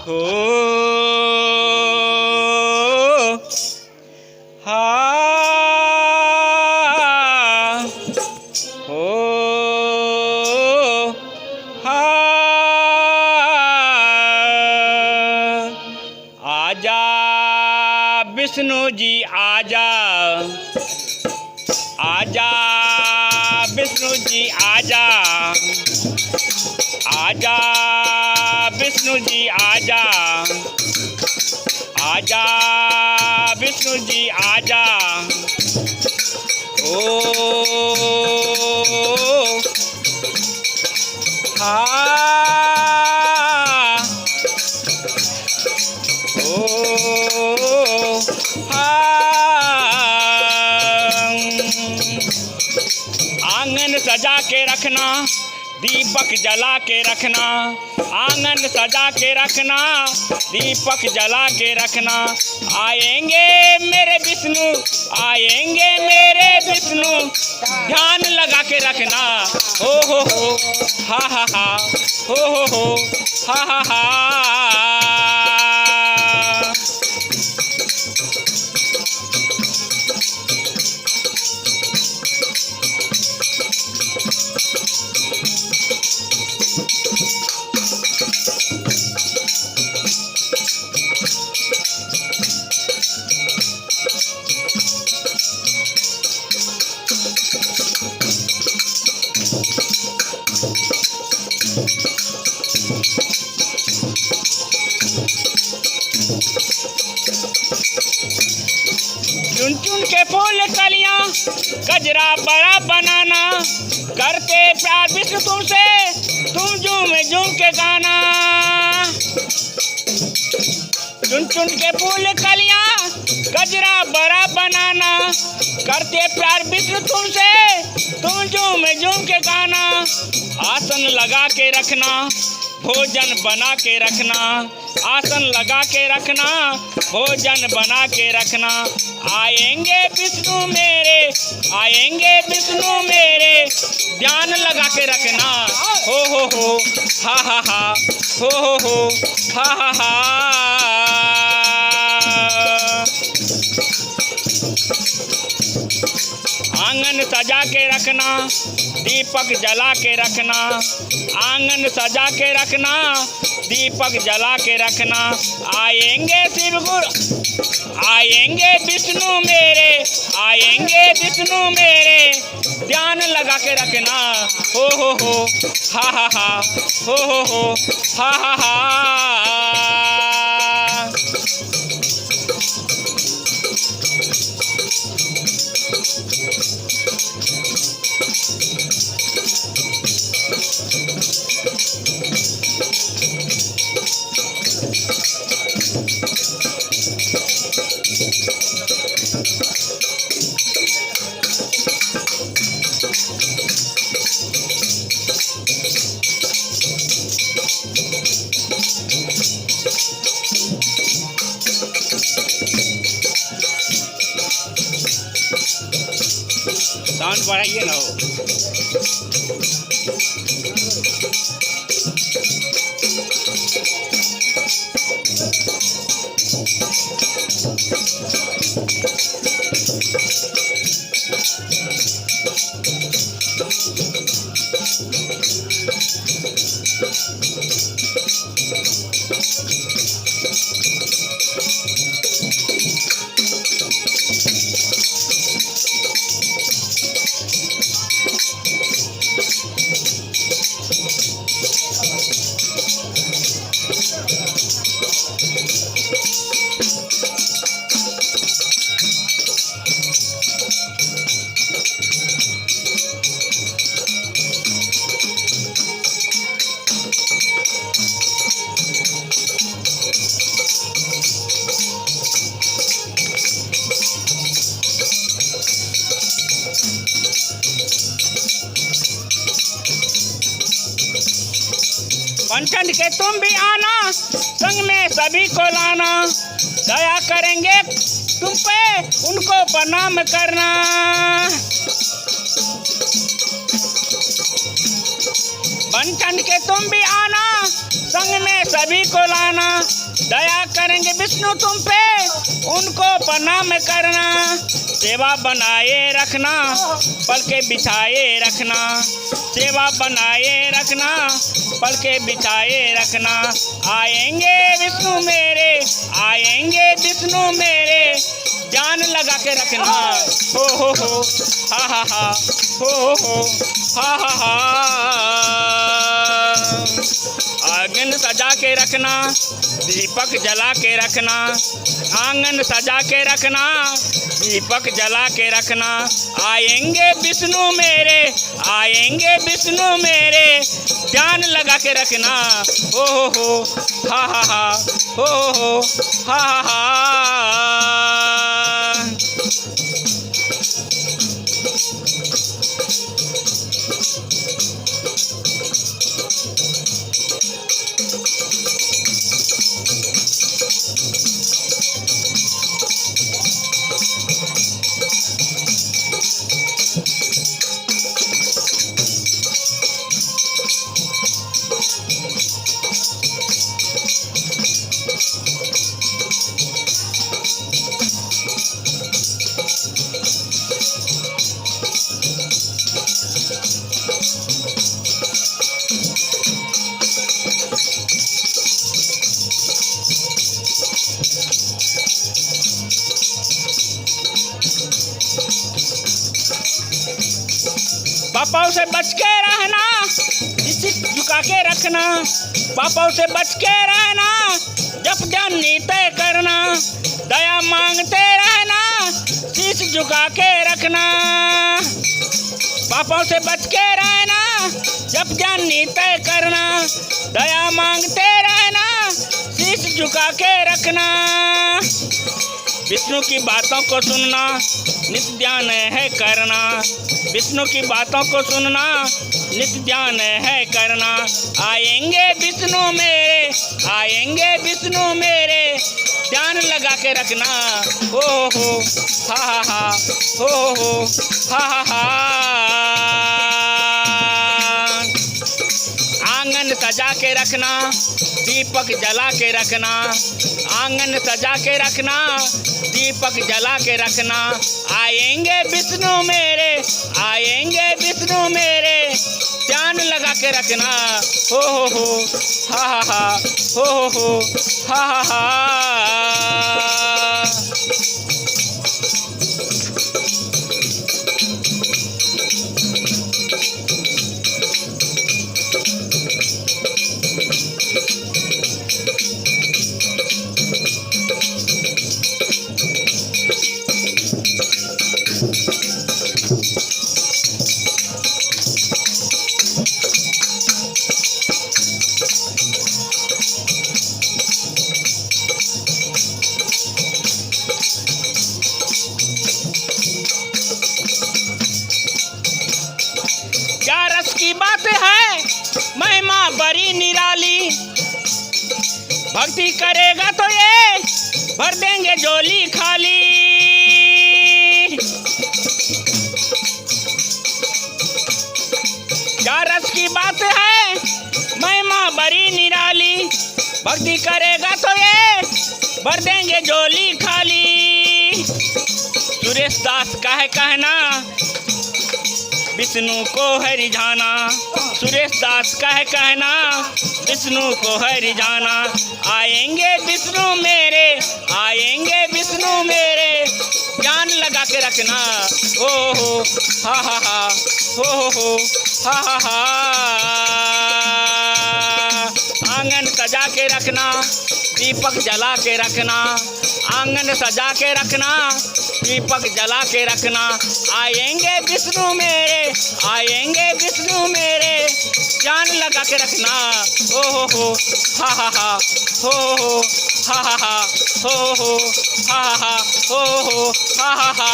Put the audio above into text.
हो हा हो हा आजा विष्णु जी आजा, आजा विष्णु जी आजा, आजा विष्णु जी आजा, आजा विष्णु जी आजा। ओ हा ओ हा आंगन सजा के रखना, दीपक जला के रखना, आंगन सजा के रखना, दीपक जला के रखना। आएंगे मेरे विष्णु, आएंगे मेरे विष्णु, ध्यान लगा के रखना। हो हा हो हा चुन चुन के फूल कलियां गजरा बड़ा बनाना, करते प्यार विष्णु तुमसे, तुम झूम झूम के गाना। चुन चुन के फूल कलियां गजरा बड़ा बनाना, करते प्यार विष्णु तुमसे, तुम झूम झूम के गाना। आसन लगा के रखना, भोजन बना के रखना, आसन लगा के रखना, भोजन बना के रखना। आएंगे विष्णु मेरे, आएंगे विष्णु मेरे, ध्यान लगा के रखना। हो हा हो हा आंगन सजा के रखना, दीपक जला के रखना, आंगन सजा के रखना, दीपक जला के रखना। आएंगे शिव गुरु, आएंगे विष्णु मेरे, आएंगे विष्णु मेरे, ध्यान लगा के रखना। हो हा हो हा साउंड बढ़ाइए ना हो। पंचन के तुम भी आना, संग में सभी को लाना, दया करेंगे तुम पे, उनको प्रणाम करना। पंचन के तुम भी आना, संग में सभी को लाना, दया करेंगे विष्णु तुम पे, उनको प्रणाम करना। सेवा बनाए रखना, पल के बिछाए रखना। सेवा बनाए रखना, पल के बिछाए रखना। आएंगे विष्णु मेरे, आएंगे विष्णु मेरे, जान लगा के रखना। हो हा हो हा। आंगन सजा के रखना, दीपक जला के रखना। आंगन सजा के रखना, दीपक जला के रखना। आएंगे विष्णु मेरे, आएंगे विष्णु मेरे, ध्यान लगा के रखना। हो हा हो हा। पापाओं से बच के रहना, इसे झुका के रखना। पापाओं से बच के रहना, जप ध्यान नित्य करना। दया मांगते रहना, शीश झुका के रखना। पापों से बच के रहना, जप ध्यान नित्य करना। दया मांगते रहना, शीश झुका के रखना। विष्णु की बातों को सुनना, नित्य ध्यान है करना। विष्णु की बातों को सुनना, नित्य ध्यान है करना। आएंगे विष्णु मेरे, आएंगे विष्णु मेरे, ध्यान लगा के रखना। हो हा हो हा। आंगन सजा के रखना, दीपक जला के रखना। आंगन सजा के रखना, दीपक जला के रखना। आएंगे विष्णु मेरे, आएंगे विष्णु मेरे, ध्यान लगा के रखना। हो हा। क्या रस की बात है, महिमा बड़ी निराली। भक्ति करेगा तो ये भर देंगे झोली खाली। क्या रस की बात है, महिमा बड़ी निराली। भक्ति करेगा तो ये भर देंगे झोली खाली। सुरेश दास का है कहना, विष्णु को है रिझाना। सुरेश दास का है कहना, विष्णु को है रिझाना। आएंगे विष्णु मेरे, आएंगे विष्णु मेरे, ध्यान लगा के रखना। हो हा हो हा। आंगन सजा के रखना, दीपक जला के रखना। आंगन सजा के रखना, दीपक जला के रखना। आएंगे विष्णु मेरे, आएंगे विष्णु मेरे, ध्यान लगा के रखना। हो हा हो हा हो हा।